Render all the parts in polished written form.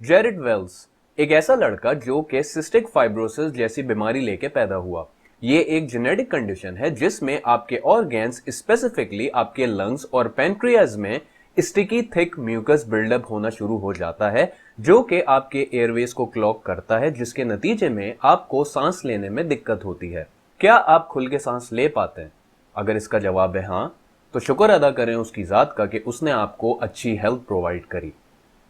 Jared Wales एक ऐसा लड़का जो कि सिस्टिक फाइब्रोसिस जैसी बीमारी लेके पैदा हुआ। ये एक जेनेटिक कंडीशन है जिसमें आपके ऑर्गन्स, स्पेसिफिकली आपके लंग्स और पैनक्रियाज में स्टिकी थिक म्यूकस बिल्डअप होना शुरू हो जाता है, जो कि आपके एयरवेज को क्लॉग करता है, जिसके नतीजे में आपको सांस लेने में दिक्कत होती है। क्या आप खुल के सांस ले पाते हैं? अगर इसका जवाब है हाँ, तो शुक्र अदा करें उसकी ज़ात का कि उसने आपको अच्छी हेल्थ प्रोवाइड करी।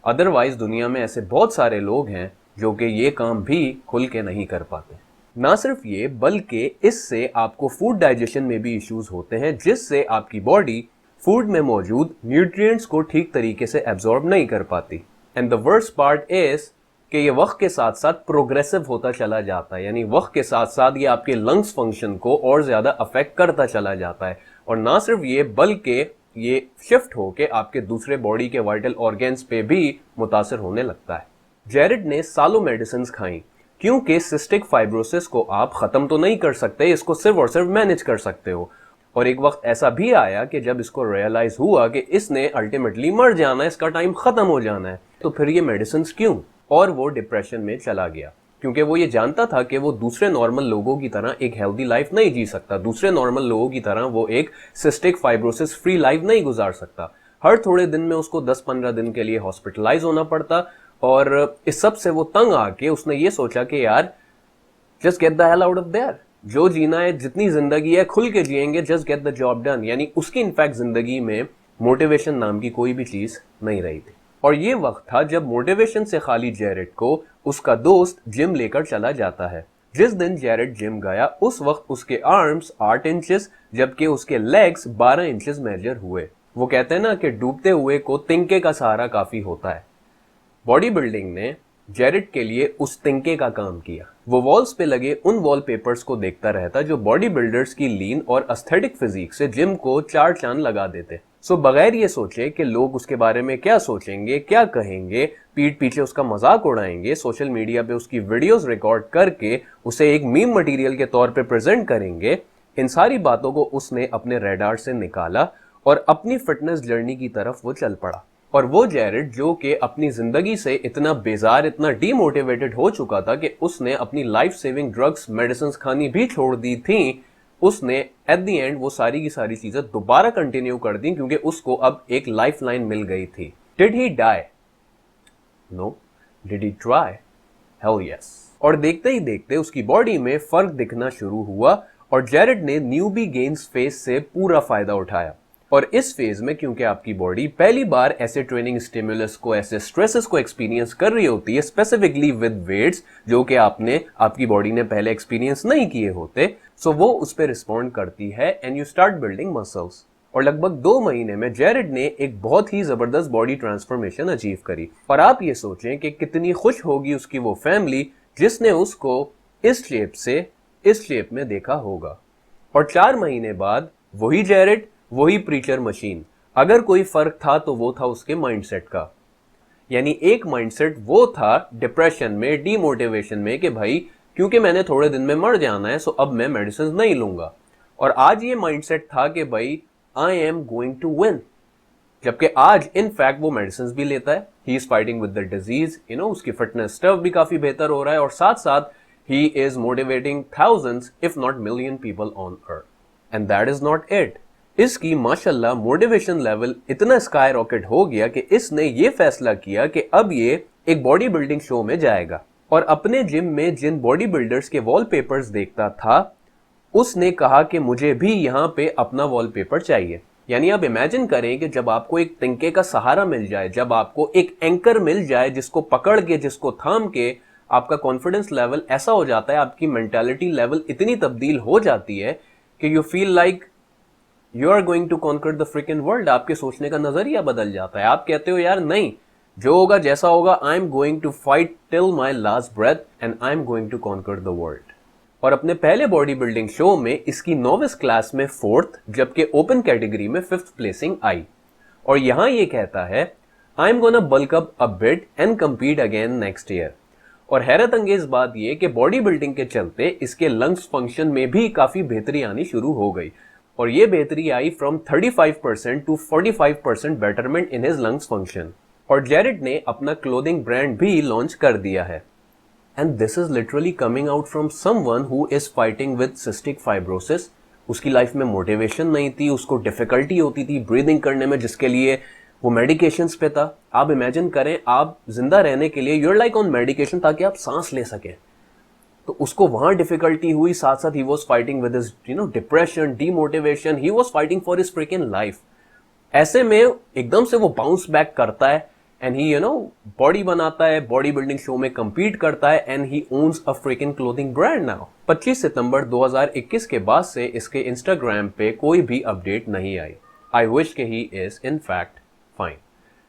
अदरवाइज दुनिया में ऐसे बहुत सारे लोग हैं जो कि ये काम भी खुल के नहीं कर पाते। ना सिर्फ ये, बल्कि इससे आपको फूड डाइजेशन में भी इश्यूज होते हैं, जिससे आपकी बॉडी फूड में मौजूद न्यूट्रिएंट्स को ठीक तरीके से एब्जॉर्ब नहीं कर पाती। And the worst part is कि ये वक्त के साथ साथ प्रोग्रेसिव होता चला जाता है, यानी वक्त के साथ साथ ये आपके लंग्स फंक्शन को और ज्यादा अफेक्ट करता चला जाता है। और ना सिर्फ ये, बल्कि ये शिफ्ट होके आपके दूसरे बॉडी के वाइटल ऑर्गन्स पे भी मुतासर होने लगता है। जेरेड ने सालों मेडिसिन खाई, क्योंकि सिस्टिक फाइब्रोसिस को आप खत्म तो नहीं कर सकते, इसको सिर्फ और सिर्फ मैनेज कर सकते हो। और एक वक्त ऐसा भी आया कि जब इसको रियलाइज हुआ कि इसने अल्टीमेटली मर जाना है, इसका टाइम खत्म हो जाना है, तो फिर ये मेडिसिन क्यों? और वो डिप्रेशन में चला गया, क्योंकि वो ये जानता था कि वो दूसरे नॉर्मल लोगों की तरह एक हेल्दी लाइफ नहीं जी सकता, दूसरे नॉर्मल लोगों की तरह वो एक सिस्टिक फाइब्रोसिस फ्री लाइफ नहीं गुजार सकता। हर थोड़े दिन में उसको 10-15 दिन के लिए हॉस्पिटलाइज होना पड़ता। और इस सब से वो तंग आके उसने ये सोचा कि यार, just get the hell out of their. जो जीना है, जितनी जिंदगी है, खुल के जिएंगे, just get the job done. यानी उसकी इनफैक्ट जिंदगी में मोटिवेशन नाम की कोई भी चीज नहीं रही थी। और ये वक्त था जब मोटिवेशन से खाली जेरेड को उसका दोस्त जिम लेकर चला जाता है। जिस दिन जेरेड जिम गया, उस वक्त उसके आर्म्स 8 इंचेस जबकि उसके लेग्स 12 इंचेस मेजर हुए। वो कहते हैं ना कि डूबते हुए को तिनके का सहारा काफी होता है। बॉडी बिल्डिंग ने जेरेड के लिए उस तिनके का काम किया। वो वॉल्स पे लगे उन वॉलपेपर्स को देखता रहता जो बॉडी बिल्डर्स की लीन और एस्थेटिक फिजिक से जिम को 4 चांद लगा देते। सो बगैर ये सोचे कि लोग उसके बारे में क्या सोचेंगे, क्या कहेंगे, पीठ पीछे उसका मजाक उड़ाएंगे, सोशल मीडिया पे उसकी वीडियोस रिकॉर्ड करके उसे एक मीम मटेरियल के तौर पे प्रेजेंट करेंगे, इन सारी बातों को उसने अपने रेडार से निकाला और अपनी फिटनेस जर्नी की तरफ वो चल पड़ा। और वो जेरेड जो कि अपनी जिंदगी से इतना बेजार, इतना डीमोटिवेटेड हो चुका था कि उसने अपनी लाइफ सेविंग ड्रग्स, मेडिसिन खानी भी छोड़ दी थी, उसने एट द एंड वो सारी की सारी चीजें दोबारा कंटिन्यू कर दी, क्योंकि उसको अब एक लाइफ लाइन मिल गई थी। Did he die? No. Did he try? Hell yes. और देखते ही देखते उसकी बॉडी में फर्क दिखना शुरू हुआ और जेरेड ने न्यूबी गेन्स फेज से पूरा फायदा उठाया। और इस फेज में, क्योंकि आपकी बॉडी पहली बार ऐसे ट्रेनिंग स्टिमुलस को, ऐसे स्ट्रेसेस को एक्सपीरियंस कर रही होती है, स्पेसिफिकली विद वेट्स, जो कि आपकी बॉडी ने पहले एक्सपीरियंस नहीं किए होते, सो वो उस पर रिस्पॉन्ड करती है and you start building muscles. और लगभग 2 महीने में जेरेड ने एक बहुत ही जबरदस्त बॉडी ट्रांसफॉर्मेशन अचीव करी। और आप ये सोचें कि कितनी खुश होगी उसकी वो फैमिली जिसने उसको इस शेप में देखा होगा। और 4 महीने बाद वही जेरेड, वही प्रीचर मशीन। अगर कोई फर्क था तो वो था उसके माइंडसेट का। यानी एक माइंडसेट वो था डिप्रेशन में, डीमोटिवेशन में, कि भाई क्योंकि मैंने थोड़े दिन में मर जाना है, सो अब मैं मेडिसिन नहीं लूंगा। और आज ये माइंडसेट था कि भाई I am going to win. जबकि आज इनफैक्ट वो मेडिसिन भी लेता है, he is fighting with the disease, उसकी फिटनेस स्टफ भी काफी बेहतर हो रहा है, और साथ साथ ही is motivating thousands if not million people on earth. And that is not it. इसकी माशाल्लाह मोटिवेशन लेवल इतना स्काई रॉकेट हो गया कि इसने ये फैसला किया कि अब ये एक बॉडी बिल्डिंग शो में जाएगा। और अपने जिम में जिन बॉडी बिल्डर्स के वॉलपेपर्स देखता था, उसने कहा कि मुझे भी यहाँ पे अपना वॉलपेपर चाहिए। यानी आप इमेजिन करें कि जब आपको एक तिनके का सहारा मिल जाए, जब आपको एक एंकर मिल जाए जिसको पकड़ के, जिसको थाम के आपका कॉन्फिडेंस लेवल ऐसा हो जाता है, आपकी मेंटालिटी लेवल इतनी तब्दील हो जाती है कि you feel like you are going to conquer the freaking world. आपके सोचने का नजरिया बदल जाता है। आप कहते हो यार नहीं, जो होगा जैसा होगा, I am going to fight till my last breath and I am going to conquer the world. और अपने पहले बॉडी बिल्डिंग शो में इसकी नोविस क्लास में 4th, जबकि ओपन कैटेगरी में 5th प्लेसिंग आई। और यहां ये कहता है I am gonna bulk up a bit and compete again next year. और हैरत अंगेज बात यह कि बॉडी बिल्डिंग के चलते इसके लंग्स फंक्शन में भी काफी बेहतरी आनी शुरू हो गई। और ये बेहतरी आई from 35% to 45% betterment in his lungs function. और जेरेड ने अपना क्लोथिंग ब्रांड भी लॉन्च कर दिया है। And this is literally coming out from someone who is fighting with cystic fibrosis. उसकी लाइफ में मोटिवेशन नहीं थी, उसको डिफिकल्टी होती थी ब्रीदिंग करने में, जिसके लिए वो मेडिकेशंस पे था। आप इमेजिन करें, आप जिंदा रहने के लिए यूर लाइक ऑन मेडिकेशन ताकि आप सांस ले सकें, तो उसको वहां डिफिकल्टी हुई, साथ साथ he was fighting with his depression, demotivation, he was fighting for his freaking life. ऐसे में एकदम से वो बाउंस बैक करता है एंड ही बॉडी बनाता है, बॉडी बिल्डिंग शो में compete करता है and he owns a freaking clothing brand now. 25 सितंबर 2021 के बाद से इसके इंस्टाग्राम पे कोई भी अपडेट नहीं आई। आई विश के he is in fact fine.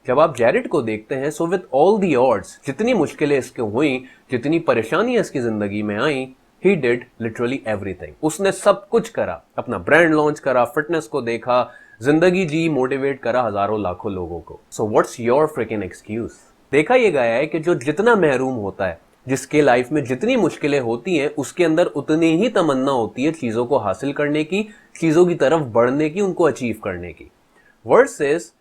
जब आप जेरेड को देखते हैं, so with all the odds, जितनी मुश्किलें इसके हुई, जितनी परेशानियां इसकी जिंदगी में आई, ही डिड लिटरली एवरीथिंग। उसने सब कुछ करा, अपना ब्रांड लॉन्च करा, फिटनेस को देखा, जिंदगी जी, मोटिवेट करा हजारों लाखों लोगों को। So what's your fricking excuse? देखा यह गया है कि जो जितना महरूम होता है, जिसके लाइफ में जितनी मुश्किलें होती हैं, उसके अंदर उतनी ही तमन्ना होती है चीजों को हासिल करने की, चीजों की तरफ बढ़ने की, उनको अचीव करने की। वर्सेस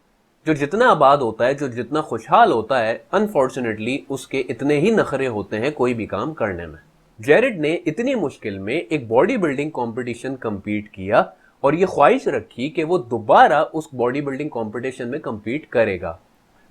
जो जितना आबाद होता है, जो जितना खुशहाल होता है, अनफॉर्चुनेटली उसके इतने ही नखरे होते हैं कोई भी काम करने में। जेरेड ने इतनी मुश्किल में एक बॉडी बिल्डिंग कॉम्पिटिशन कम्पीट किया और ये ख्वाहिश रखी कि वो दोबारा उस बॉडी बिल्डिंग कॉम्पिटिशन में कम्पीट करेगा।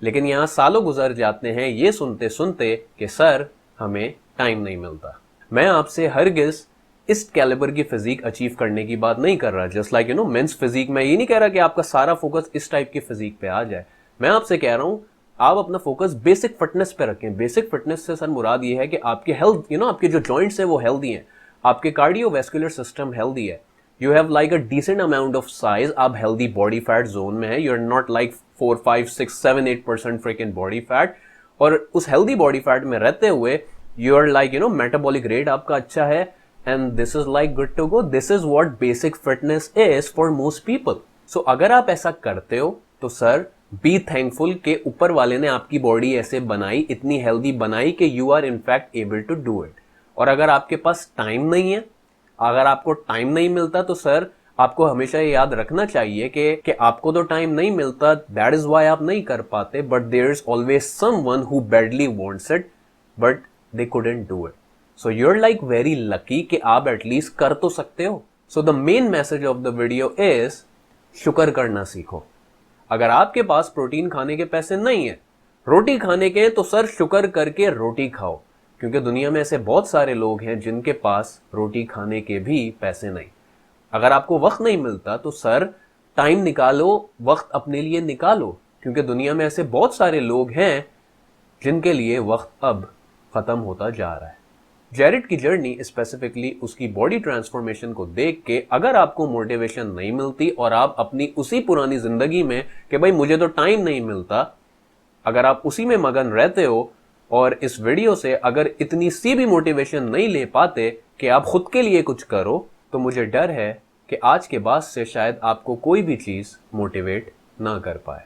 लेकिन यहाँ सालों गुजर जाते हैं ये सुनते सुनते कि सर, हमें टाइम नहीं मिलता। मैं आपसे हरगिज इस कैलिबर की फिजिक अचीव करने की बात नहीं कर रहा। जस्ट लाइक मेंस फिजिक, मैं ये नहीं कह रहा कि आपका सारा फोकस इस टाइप की फिजिक पे आ जाए। मैं आपसे कह रहा हूं, आप अपना फोकस बेसिक फिटनेस पे रखें। बेसिक फिटनेस से सर मुराद ये है कि आपके हेल्थ, आपके जो जॉइंट्स है वो हेल्दी हैं, आपके कार्डियोवैस्कुलर सिस्टम हेल्दी है, you have like a decent amount of size, आप हेल्दी बॉडी फैट जोन में है, you are not like 4, 5, 6, 7, 8% freaking body fat. और उस हेल्दी बॉडी फैट में रहते हुए you are like metabolic rate आपका अच्छा है, and this is like good to go. This is what basic fitness is for most people. So अगर आप ऐसा करते हो तो सर, बी थैंकफुल के ऊपर वाले ने आपकी बॉडी ऐसे बनाई, इतनी हेल्दी बनाई कि you are in fact able to do it. और अगर आपके पास टाइम नहीं है, अगर आपको टाइम नहीं मिलता, तो सर आपको हमेशा ये याद रखना चाहिए कि आपको तो टाइम नहीं मिलता, दैट इज वाई आप नहीं कर पाते, but there is always someone who badly wants it but they couldn't do it. So you're like very lucky कि आप एटलीस्ट कर तो सकते हो। So the main message of the video is शुक्र करना सीखो। अगर आपके पास प्रोटीन खाने के पैसे नहीं है, रोटी खाने के, तो सर शुक्र करके रोटी खाओ, क्योंकि दुनिया में ऐसे बहुत सारे लोग हैं जिनके पास रोटी खाने के भी पैसे नहीं। अगर आपको वक्त नहीं मिलता तो सर टाइम निकालो, वक्त अपने लिए निकालो, क्योंकि दुनिया में ऐसे बहुत सारे लोग हैं जिनके लिए वक्त अब खत्म होता जा रहा है। जेरेड की जर्नी, स्पेसिफिकली उसकी बॉडी ट्रांसफॉर्मेशन को देख के अगर आपको मोटिवेशन नहीं मिलती और आप अपनी उसी पुरानी जिंदगी में कि भाई मुझे तो टाइम नहीं मिलता, अगर आप उसी में मगन रहते हो और इस वीडियो से अगर इतनी सी भी मोटिवेशन नहीं ले पाते कि आप खुद के लिए कुछ करो, तो मुझे डर है कि आज के बाद से शायद आपको कोई भी चीज मोटिवेट ना कर पाए।